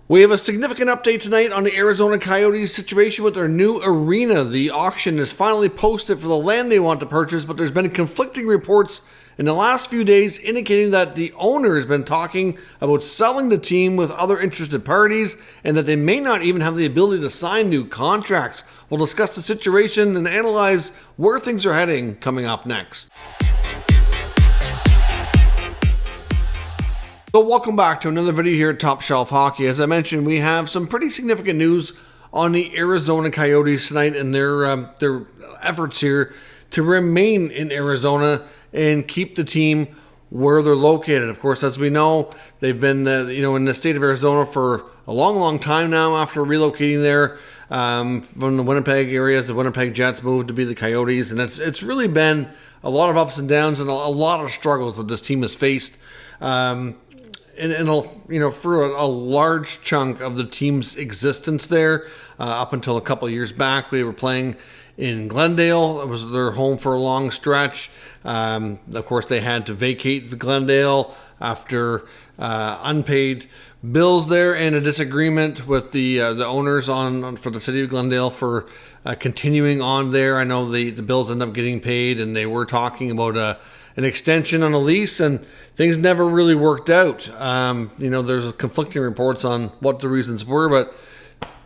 We have a significant update tonight on the Arizona Coyotes situation with their new arena. The auction is finally posted for the land they want to purchase, but there's been conflicting reports in the last few days indicating that the owner has been talking about selling the team with other interested parties and that they may not even have the ability to sign new contracts. We'll discuss the situation and analyze where things are heading coming up next. So welcome back to another video here at Top Shelf Hockey. As I mentioned, we have some pretty significant news on the Arizona Coyotes tonight and their efforts here to remain in Arizona and keep the team where they're located. Of course, as we know, they've been in the state of Arizona for a long time now after relocating there from the Winnipeg area. The Winnipeg Jets moved to be the Coyotes, and it's really been a lot of ups and downs and a lot of struggles that this team has faced. For a large chunk of the team's existence there, up until a couple of years back, we were playing in Glendale. It was their home for a long stretch. Of course, they had to vacate Glendale after unpaid bills there and a disagreement with the owners for the city of Glendale for continuing on there. I know the bills ended up getting paid, and they were talking about an extension on a lease, and things never really worked out. There's conflicting reports on what the reasons were, but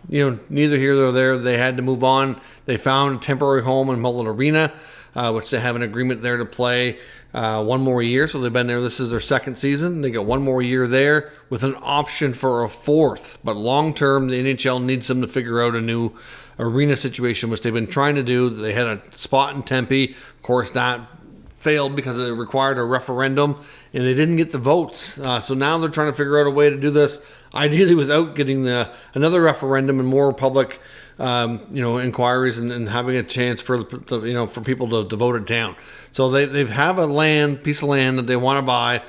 neither here nor there. They had to move on. They found a temporary home in Mullet Arena, which they have an agreement there to play one more year. So they've been there. This is their second season. They get one more year there with an option for a fourth. But long term, the NHL needs them to figure out a new arena situation, which they've been trying to do. They had a spot in Tempe. Of course, that failed because it required a referendum, and they didn't get the votes. So now they're trying to figure out a way to do this, ideally without getting another referendum and more public, inquiries and having a chance for people to vote it down. So they have a piece of land that they want to buy.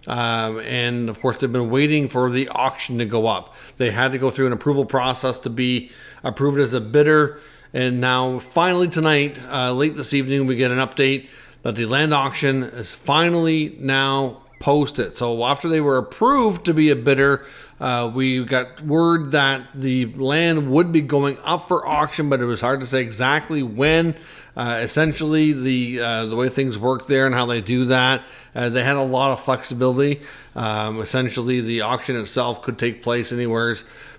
And of course, they've been waiting for the auction to go up. They had to go through an approval process to be approved as a bidder. And now finally tonight, late this evening, we get an update that the land auction is finally now posted. So after they were approved to be a bidder, we got word that the land would be going up for auction, but it was hard to say exactly when. Essentially, the way things work there and how they do that, they had a lot of flexibility. Essentially, the auction itself could take place anywhere,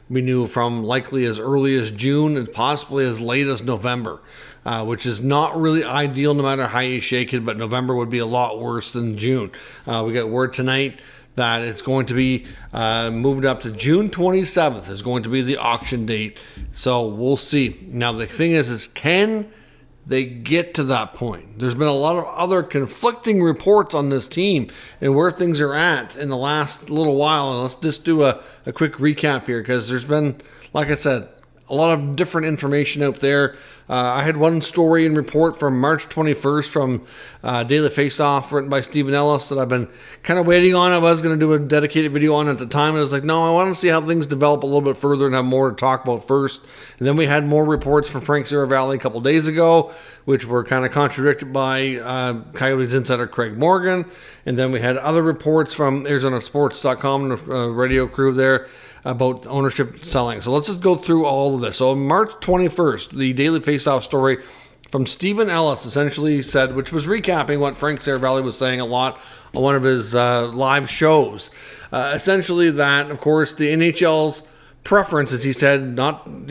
we knew, from likely as early as June and possibly as late as November. Which is not really ideal no matter how you shake it, but November would be a lot worse than June. We got word tonight that it's going to be moved up to June 27th is going to be the auction date. So we'll see. Now the thing is can they get to that point? There's been a lot of other conflicting reports on this team and where things are at in the last little while. And let's just do a quick recap here, because there's been, like I said, a lot of different information out there. I had one story and report from March 21st from Daily Faceoff written by Stephen Ellis that I've been kind of waiting on. I was going to do a dedicated video on at the time. And I was like, no, I want to see how things develop a little bit further and have more to talk about first. And then we had more reports from Frank Seravalli a couple days ago, which were kind of contradicted by Coyotes insider Craig Morgan. And then we had other reports from ArizonaSports.com, the radio crew there, about ownership selling. So let's just go through all of this. So March 21st, the Daily Faceoff story from Stephen Ellis essentially said, which was recapping what Frank Seravalli was saying a lot on one of his live shows. Essentially that, of course, the NHL's preference, as he said, don't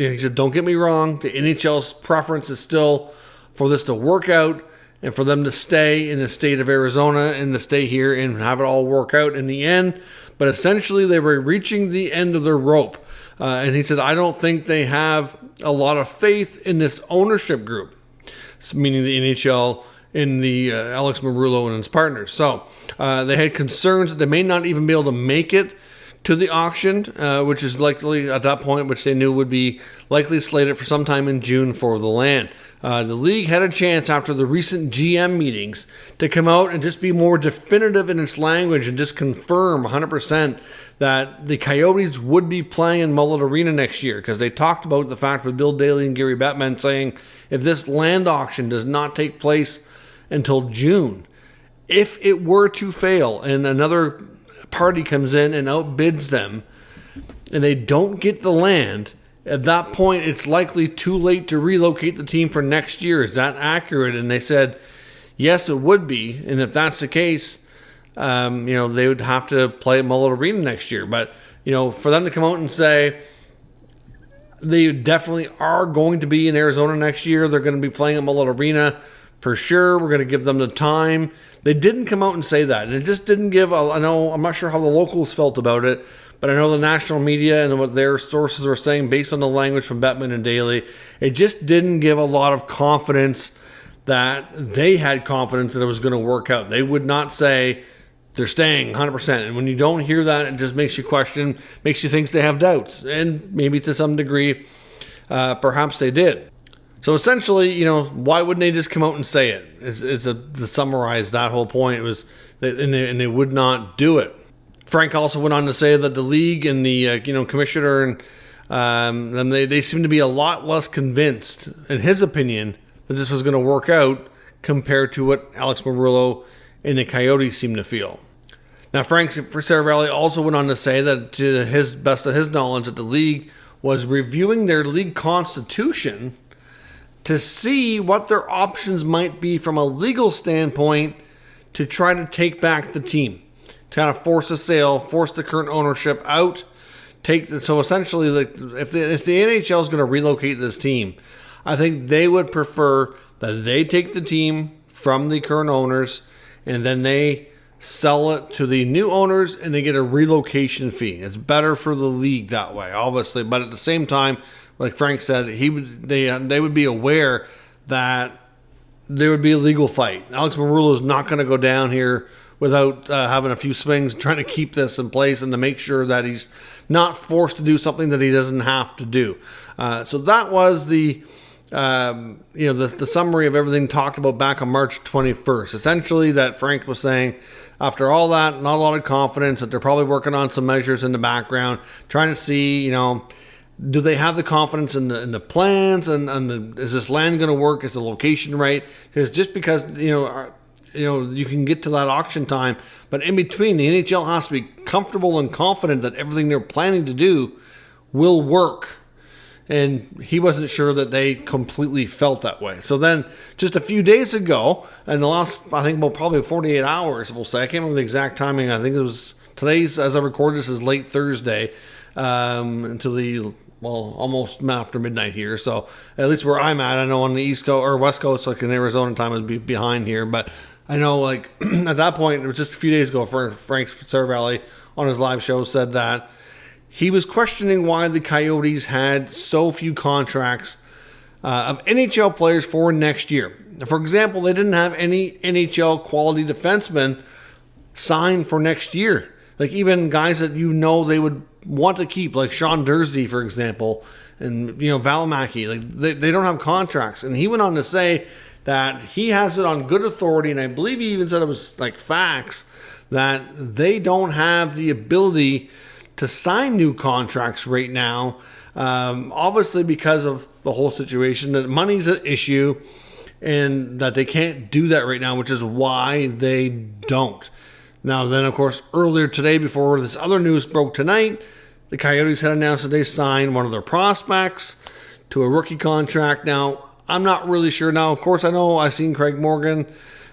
get me wrong, the NHL's preference is still for this to work out and for them to stay in the state of Arizona and to stay here and have it all work out in the end. But essentially, they were reaching the end of their rope. And he said, I don't think they have a lot of faith in this ownership group, meaning the NHL in the Alex Merulo and his partners. So they had concerns that they may not even be able to make it to the auction, which is likely at that point, which they knew would be likely slated for sometime in June for the land. The league had a chance after the recent GM meetings to come out and just be more definitive in its language and just confirm 100% that the Coyotes would be playing in Mullet Arena next year, because they talked about the fact with Bill Daly and Gary Bettman saying if this land auction does not take place until June, if it were to fail and another party comes in and outbids them, and they don't get the land, at that point, it's likely too late to relocate the team for next year. Is that accurate? And they said, yes, it would be. And if that's the case, they would have to play at Mullet Arena next year. But, for them to come out and say they definitely are going to be in Arizona next year, they're going to be playing at Mullet Arena for sure. We're going to give them the time. They didn't come out and say that. And it just didn't give, I'm not sure how the locals felt about it, but I know the national media and what their sources were saying based on the language from Bettman and Daly, it just didn't give a lot of confidence that they had confidence that it was going to work out. They would not say they're staying 100%. And when you don't hear that, it just makes you question, makes you think they have doubts. And maybe to some degree, perhaps they did. So essentially, why wouldn't they just come out and say it? To summarize that whole point, it was, and they would not do it. Frank also went on to say that the league and the commissioner and they seem to be a lot less convinced, in his opinion, that this was going to work out compared to what Alex Merulo and the Coyotes seem to feel. Now, Frank Seravalli also went on to say that, to his best of his knowledge, that the league was reviewing their league constitution to see what their options might be from a legal standpoint to try to take back the team. To kind of force a sale, force the current ownership out. So essentially, if the NHL is going to relocate this team, I think they would prefer that they take the team from the current owners and then they sell it to the new owners and they get a relocation fee. It's better for the league that way, obviously. But at the same time, like Frank said, they would be aware that there would be a legal fight. Alex Merulo is not going to go down here without having a few swings, trying to keep this in place and to make sure that he's not forced to do something that he doesn't have to do. So that was the summary of everything talked about back on March 21st. Essentially, that Frank was saying, after all that, not a lot of confidence, that they're probably working on some measures in the background, trying to see, do they have the confidence in the plans and is this land going to work? Is the location right? Because just because, you can get to that auction time, but in between, the NHL has to be comfortable and confident that everything they're planning to do will work. And he wasn't sure that they completely felt that way. So then, just a few days ago, and the last, I think, probably 48 hours, we'll say, I can't remember the exact timing. I think it was today's, as I record this, is late Thursday, until almost after midnight here. So at least where I'm at, I know on the East Coast or West Coast, like in Arizona time, would be behind here, but I know, at that point, it was just a few days ago, Frank Seravalli on his live show said that he was questioning why the Coyotes had so few contracts of NHL players for next year. For example, they didn't have any NHL quality defensemen signed for next year. Like even guys that they would want to keep, like Sean Dursley, for example, and Valimaki. Like they don't have contracts. And he went on to say that he has it on good authority, and I believe he even said it was like facts, that they don't have the ability to sign new contracts right now, obviously because of the whole situation, that money's an issue, and that they can't do that right now, which is why they don't. Now then, of course, earlier today, before this other news broke tonight, the Coyotes had announced that they signed one of their prospects to a rookie contract. Now, I'm not really sure. Now, of course, I know I've seen Craig Morgan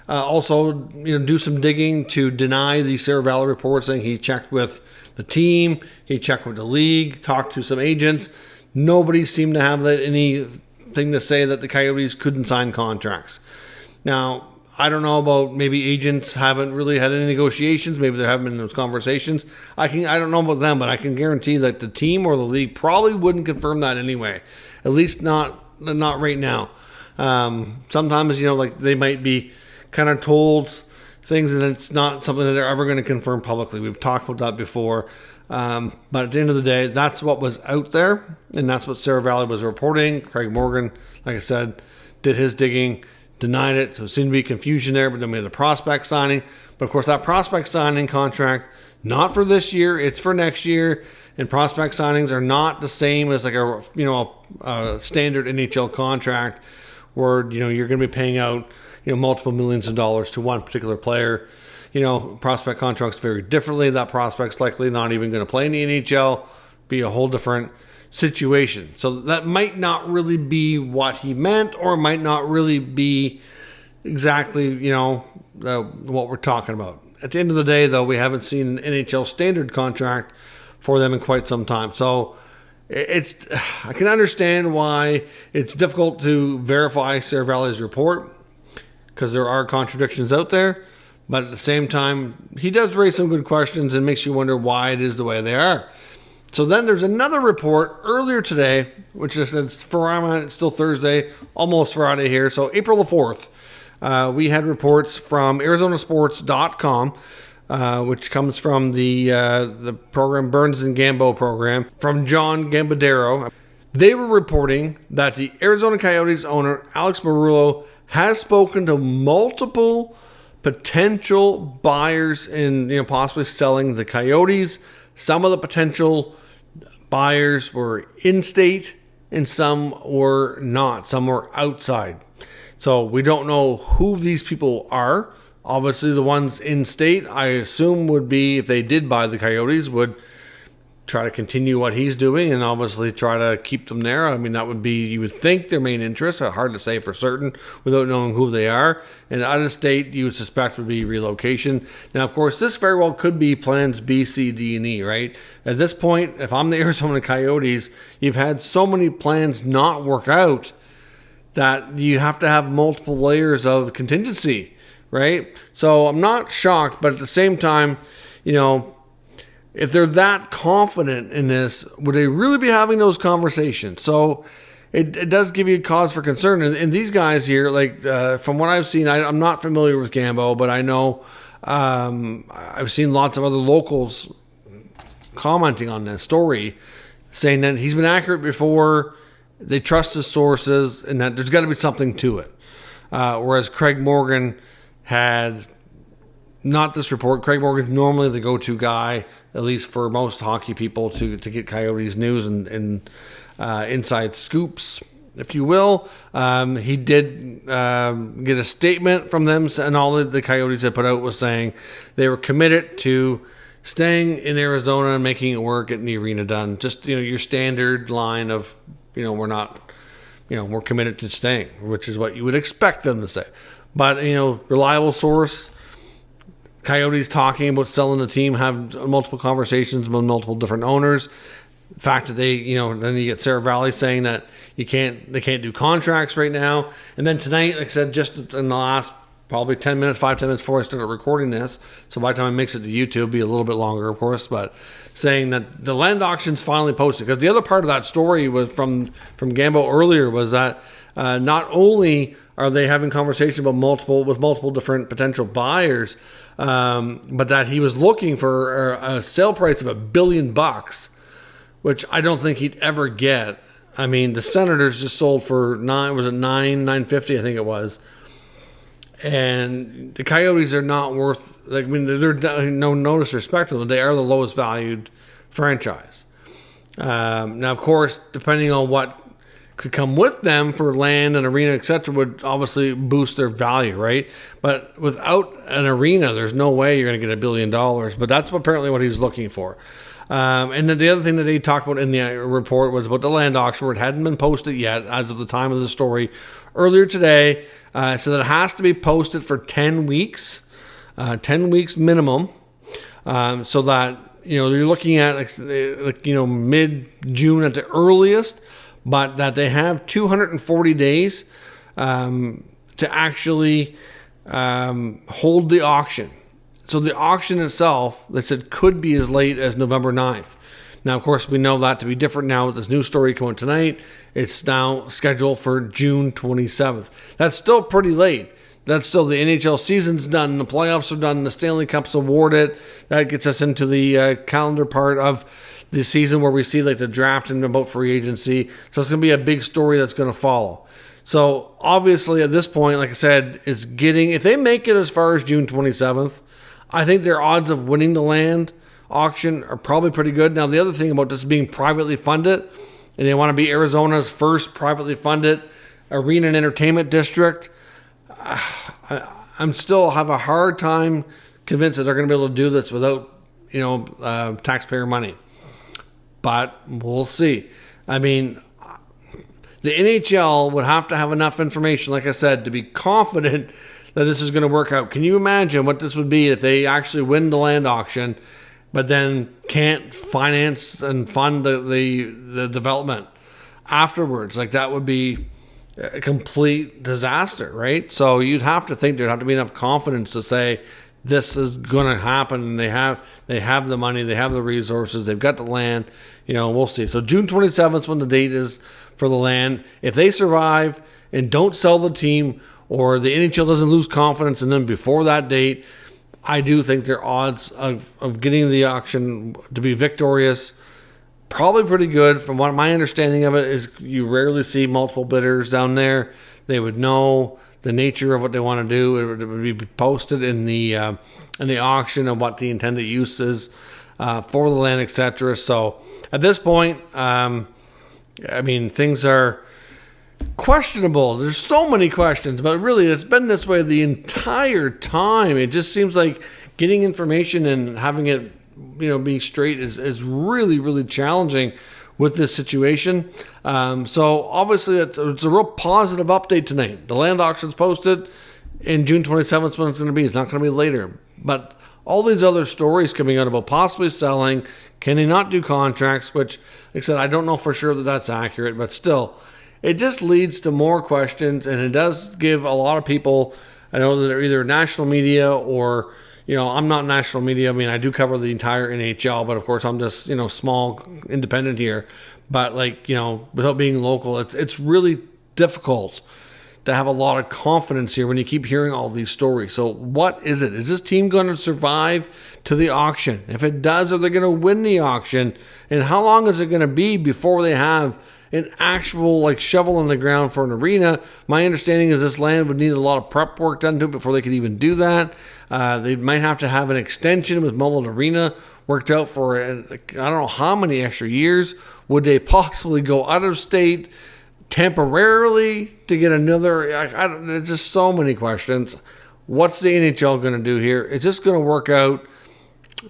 also do some digging to deny the Seravalli report, saying he checked with the team, he checked with the league, talked to some agents. Nobody seemed to have anything to say that the Coyotes couldn't sign contracts. Now, I don't know about, maybe agents haven't really had any negotiations. Maybe there haven't been those conversations. I don't know about them, but I can guarantee that the team or the league probably wouldn't confirm that anyway. At least not right now. Sometimes, they might be kind of told things and it's not something that they're ever going to confirm publicly. We've talked about that before. But at the end of the day, that's what was out there, and that's what Seravalli was reporting. Craig Morgan, like I said, did his digging, denied it, so it seemed to be confusion there, but then we had the prospect signing. But of course, that prospect signing contract, not for this year, it's for next year, and prospect signings are not the same as like a standard NHL contract where you're going to be paying out multiple millions of dollars to one particular player. Prospect contracts vary differently. That prospect's likely not even going to play in the NHL. be a whole different situation. So that might not really be what he meant, or might not really be exactly, what we're talking about. At the end of the day, though, we haven't seen an NHL standard contract for them in quite some time. So I can understand why it's difficult to verify Seravalli's report, because there are contradictions out there. But at the same time, he does raise some good questions and makes you wonder why it is the way they are. So then there's another report earlier today, which is, it's still Thursday, almost Friday here. So April the 4th, we had reports from ArizonaSports.com, which comes from the program Burns and Gambo program, from John Gambadero. They were reporting that the Arizona Coyotes owner, Alex Merulo, has spoken to multiple potential buyers in possibly selling the Coyotes. Some of the potential buyers were in-state and some were not. Some were outside. So we don't know who these people are. Obviously, the ones in-state, I assume, would be, if they did buy the Coyotes, would try to continue what he's doing and obviously try to keep them there. I mean, that would be, you would think, their main interest. Hard to say for certain without knowing who they are. And out of state, you would suspect would be relocation. Now, of course, this very well could be plans B, C, D, and E, right? At this point, if I'm the Arizona Coyotes, you've had so many plans not work out that you have to have multiple layers of contingency, right? So I'm not shocked, but at the same time, if they're that confident in this, would they really be having those conversations? So it does give you cause for concern. And these guys here, from what I've seen, I'm not familiar with Gambo, but I know I've seen lots of other locals commenting on this story, saying that he's been accurate before, they trust his sources, and that there's got to be something to it. Whereas Craig Morgan had not this report. Craig Morgan's normally the go-to guy, at least for most hockey people, to get Coyotes news and inside scoops, if you will. He did get a statement from them, and all that the Coyotes had put out was saying they were committed to staying in Arizona and making it work, getting the arena done. Just, your standard line of, we're committed to staying, which is what you would expect them to say. But, reliable source, Coyotes talking about selling the team, have multiple conversations with multiple different owners. The fact that they, then you get Seravalli saying that they can't do contracts right now. And then tonight, like I said, just in the last probably 5-10 minutes before I started recording this, so by the time I mix it to YouTube, it'll be a little bit longer, of course, but saying that the land auction's finally posted. Because the other part of that story was from Gambo earlier was that not only are they having conversations with multiple different potential buyers, but that he was looking for a sale price of $1 billion, which I don't think he'd ever get. I mean, the Senators just sold for $950, I think it was. And the Coyotes are not worth, they're no disrespect to them, they are the lowest valued franchise. Now, of course, depending on what could come with them for land and arena, etc., would obviously boost their value, right? But without an arena, there's no way you're going to get $1 billion. But that's apparently what he was looking for. And then the other thing that he talked about in the report was about the land auction, where it hadn't been posted yet as of the time of the story earlier today. So that it has to be posted for 10 weeks, 10 weeks minimum, so that you're looking at mid-June at the earliest, but that they have 240 days to actually hold the auction. So the auction itself, they said, could be as late as November 9th. Now, of course, we know that to be different now with this new story coming out tonight. It's now scheduled for June 27th. That's still pretty late. That's still, the NHL season's done, the playoffs are done, the Stanley Cup's awarded. That gets us into the calendar part of the season where we see the draft and about free agency. So it's going to be a big story that's going to follow. So obviously at this point, like I said, if they make it as far as June 27th, I think their odds of winning the land auction are probably pretty good. Now, the other thing about this being privately funded, and they want to be Arizona's first privately funded arena and entertainment district, I'm still have a hard time convinced that they're going to be able to do this without, taxpayer money. but we'll see. I mean, the NHL would have to have enough information, like I said, to be confident that this is going to work out. Can you imagine what this would be if they actually win the land auction, but then can't finance and fund the development afterwards? Like, that would be a complete disaster, right? So you'd have to think there'd have to be enough confidence to say this is going to happen. They have the money, they have the resources, they've got the land. We'll see. So June 27th is when the date is for the land. If they survive and don't sell the team, or the NHL doesn't lose confidence in them before that date, I do think their odds of getting the auction to be victorious probably pretty good. From what my understanding of it is, you rarely see multiple bidders down there. They would know the nature of what they want to do. It would be posted in the auction of what the intended use is for the land, etc. So at this point, things are questionable. There's so many questions, but really it's been this way the entire time. It just seems like getting information and having it be straight is really, really challenging with this situation. So obviously it's a real positive update tonight. The land auction's posted, and June 27th is when it's going to be. It's not going to be later. But all these other stories coming out about possibly selling, can they not do contracts, which, like I said, I don't know for sure that that's accurate, but still, it just leads to more questions, and it does give a lot of people, I know that they're either national media or, I'm not national media. I mean, I do cover the entire NHL, but of course I'm just, small independent here. But without being local, it's really difficult to have a lot of confidence here when you keep hearing all these stories. So what is it? Is this team going to survive to the auction? If it does, are they going to win the auction? And how long is it going to be before they have an actual shovel in the ground for an arena? My understanding is this land would need a lot of prep work done to it before they could even do that. They might have to have an extension with Mullet Arena worked out for I don't know how many extra years. Would they possibly go out of state temporarily to get another? There's just so many questions. What's the NHL going to do here? It's just going to work out,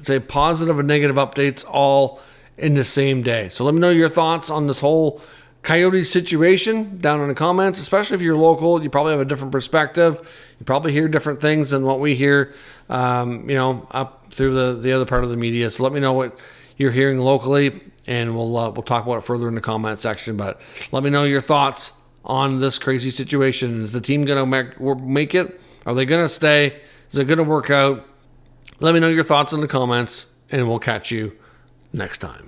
say, positive and negative updates all in the same day. So let me know your thoughts on this whole Coyotes situation down in the comments. Especially if you're local, you probably have a different perspective. You probably hear different things than what we hear, up through the other part of the media. So let me know what you're hearing locally, and we'll talk about it further in the comment section. But let me know your thoughts on this crazy situation. Is the team going to make it? Are they going to stay? Is it going to work out? Let me know your thoughts in the comments, and we'll catch you next time.